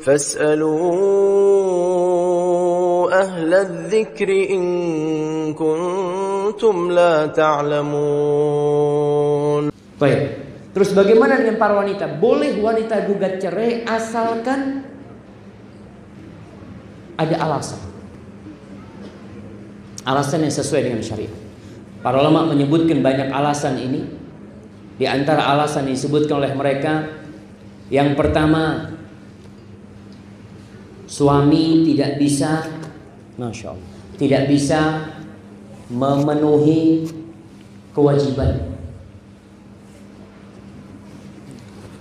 فاسألوا أهل الذكر إن كنتم لا تعلمون. Baik. Terus bagaimana dengan para wanita? Boleh wanita gugat cerai asalkan ada alasan. Alasan yang sesuai dengan syariat. Para ulama menyebutkan banyak alasan ini. Di antara alasan yang disebutkan oleh mereka, yang pertama, suami tidak bisa, Masya Allah, tidak bisa memenuhi kewajiban,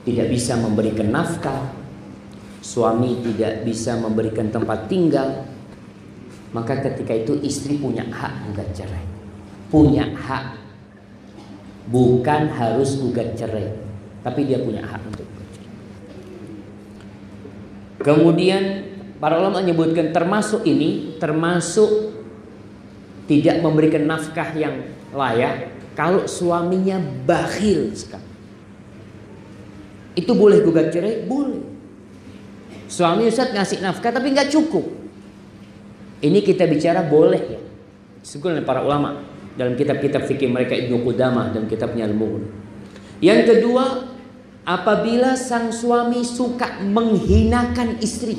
tidak bisa memberikan nafkah, suami tidak bisa memberikan tempat tinggal, maka ketika itu istri punya hak gugat cerai. Punya hak. Bukan harus gugat cerai, tapi dia punya hak untuk gugat cerai. Kemudian para ulama menyebutkan termasuk tidak memberikan nafkah yang layak kalau suaminya bakhil sekali. Itu boleh gugat cerai? Boleh. Suami Ustaz ngasih nafkah tapi nggak cukup. Ini kita bicara boleh ya. Disebutkan oleh para ulama dalam kitab-kitab fikih mereka, Ibnu Qudamah dan kitabnya Al-Mughni. Yang kedua, apabila sang suami suka menghinakan istri,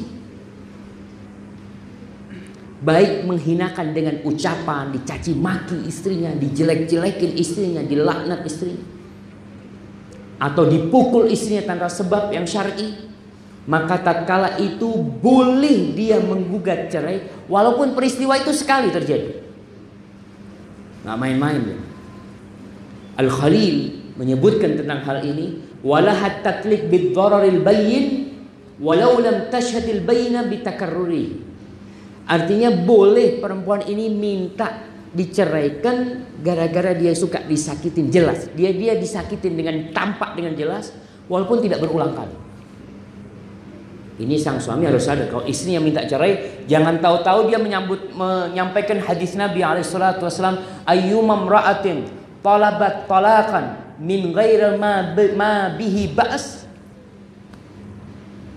baik menghinakan dengan ucapan, dicaci maki istrinya, dijelek-jelekin istrinya, dilaknat istrinya, atau dipukul istrinya tanpa sebab yang syar'i, maka tatkala itu boleh dia menggugat cerai walaupun peristiwa itu sekali terjadi. Nggak main-main ya. Al-Khalil menyebutkan tentang hal ini, walahat tatlik bid-dhararil bayyin walau lam tashhadil bayyina bitakarruri. Artinya boleh perempuan ini minta diceraikan gara-gara dia suka disakitin, jelas. Dia disakitin dengan tampak dengan jelas walaupun tidak berulang kali. Ini sang suami harus sadar kalau istrinya minta cerai, jangan tahu-tahu dia menyampaikan hadis Nabi alaihissalatu wassalam, ayyuma imra'atin talabat talaqan min ghairi ma bihi ba's.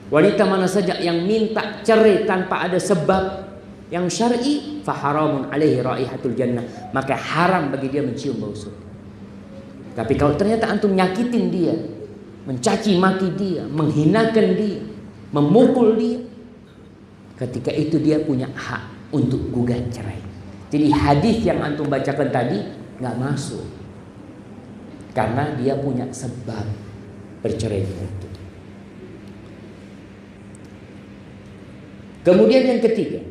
Wanita mana saja yang minta cerai tanpa ada sebab yang syar'i, fa haramun alaihi raihatul jannah, maka haram bagi dia mencium bau surga. Tapi kalau ternyata antum nyakitin dia, mencaci maki dia, menghinakan dia, memukul dia, ketika itu dia punya hak untuk gugat cerai. Jadi hadis yang antum bacakan tadi nggak masuk karena dia punya sebab bercerai itu. Kemudian yang ketiga,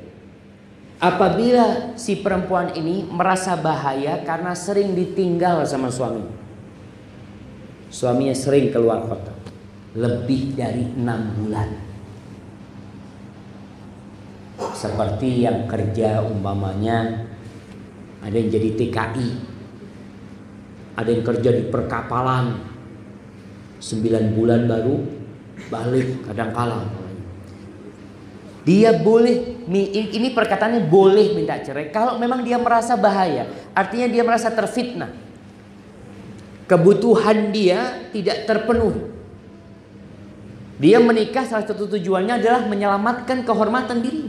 apabila si perempuan ini merasa bahaya karena sering ditinggal sama suaminya, suaminya sering keluar kota lebih dari 6 bulan. Seperti yang kerja umpamanya ada yang jadi TKI, ada yang kerja di perkapalan 9 bulan baru balik kadangkala. Dia boleh, ini perkataannya boleh minta cerai kalau memang dia merasa bahaya. Artinya dia merasa terfitnah, kebutuhan dia tidak terpenuhi. Dia menikah salah satu tujuannya adalah menyelamatkan kehormatan diri.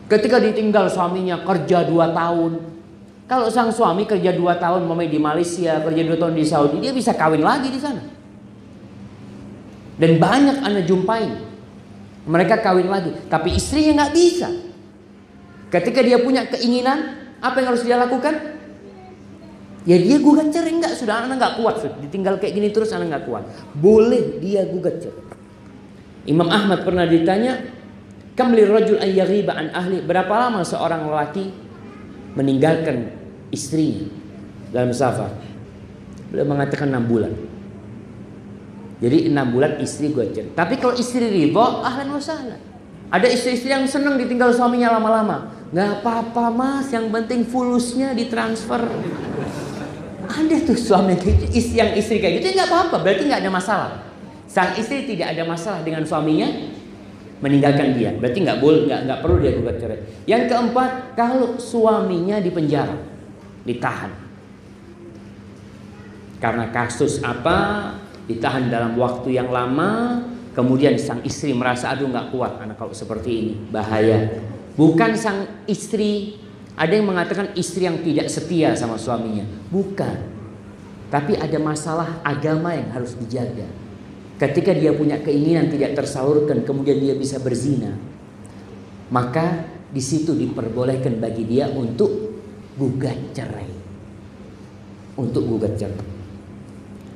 Ketika ditinggal suaminya kerja 2 tahun. Kalau sang suami kerja 2 tahun mau di Malaysia, kerja 2 tahun di Saudi, dia bisa kawin lagi di sana. Dan banyak Anda jumpai, mereka kawin lagi, tapi istrinya nggak bisa. Ketika dia punya keinginan, apa yang harus dia lakukan? Ya dia gugat cerai. Enggak, sudah anak nggak kuat, sudah ditinggal kayak gini terus anak nggak kuat. Boleh dia gugat cerai. Imam Ahmad pernah ditanya, kam lirrajul an yaghiba an ahli, berapa lama seorang lelaki meninggalkan istrinya dalam safar? Beliau mengatakan 6 bulan. Jadi 6 bulan istri gugat cerai. Tapi kalau istri ridho, ahlan wa sahlan. Ada istri-istri yang senang ditinggal suaminya lama-lama. Nggak apa-apa mas, yang penting fulusnya ditransfer. Ada tuh suami yang istri kayak gitu, nggak apa-apa, berarti nggak ada masalah. Sang istri tidak ada masalah dengan suaminya meninggalkan dia, berarti nggak perlu dia gugat cerai. Yang keempat, kalau suaminya dipenjara, ditahan karena kasus apa, ditahan dalam waktu yang lama, Kemudian sang istri merasa, aduh nggak kuat anak kalau seperti ini, bahaya. Bukan sang istri, ada yang mengatakan istri yang tidak setia sama suaminya. Bukan. Tapi ada masalah agama yang harus dijaga. Ketika dia punya keinginan tidak tersalurkan, kemudian dia bisa berzina, maka di situ diperbolehkan bagi dia untuk gugat cerai. Untuk gugat cerai.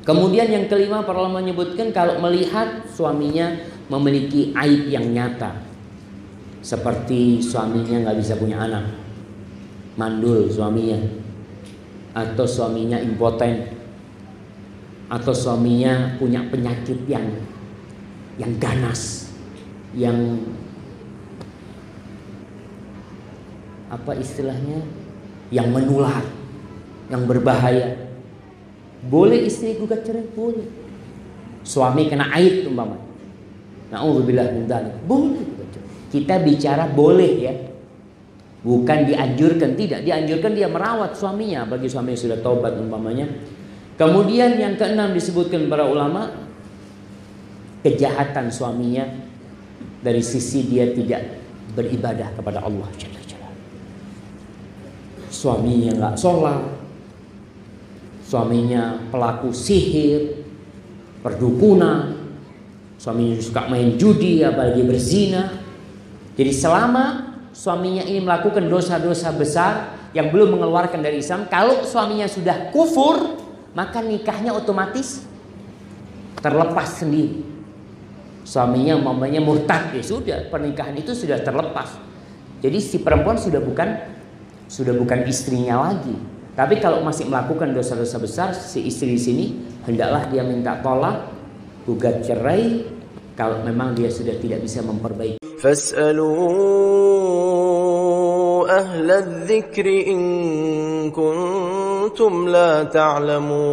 Kemudian yang kelima, para ulama menyebutkan kalau melihat suaminya memiliki aib yang nyata, seperti suaminya nggak bisa punya anak, mandul suaminya, atau suaminya impoten, atau suaminya punya penyakit yang ganas, yang apa istilahnya, yang menular, yang berbahaya. Boleh istri gugat cerai? Boleh. Suami kena aib umpama, na'udzubillah min dzalik, boleh gugat cerai. Kita bicara boleh ya, bukan dianjurkan. Tidak, dianjurkan dia merawat suaminya bagi suami yang sudah taubat umpamanya. Kemudian yang keenam disebutkan para ulama, kejahatan suaminya dari sisi dia tidak beribadah kepada Allah Jalla Jalla. Suaminya nggak sholat, suaminya pelaku sihir, perdukunan, suaminya suka main judi, apalagi berzina. Jadi selama suaminya ini melakukan dosa-dosa besar yang belum mengeluarkan dari Islam, kalau suaminya sudah kufur, maka nikahnya otomatis terlepas sendiri. Suaminya umpamanya murtad, ya sudah, pernikahan itu sudah terlepas. Jadi si perempuan sudah bukan istrinya lagi. Tapi kalau masih melakukan dosa-dosa besar, si istri di sini hendaklah dia minta tolak, gugat cerai kalau memang dia sudah tidak bisa memperbaiki. Fas'alu ahla dzikri in kuntum la ta'lamun.